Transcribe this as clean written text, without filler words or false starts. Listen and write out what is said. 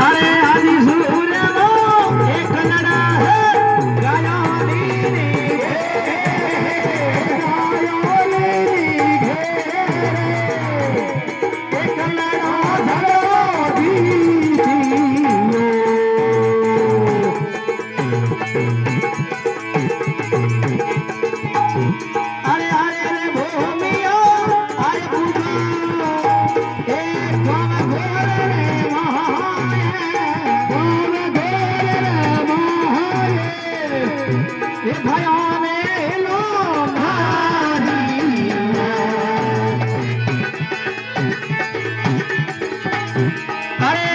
अरे आदि सूर्य नो एक लड़ा है गायों नीरी एक लड़ा धरो अरे अरे रे भूमिया आय पूजा एक भव घोर रे महाये भव घोर रे महाये ये भया में लो भारी अरे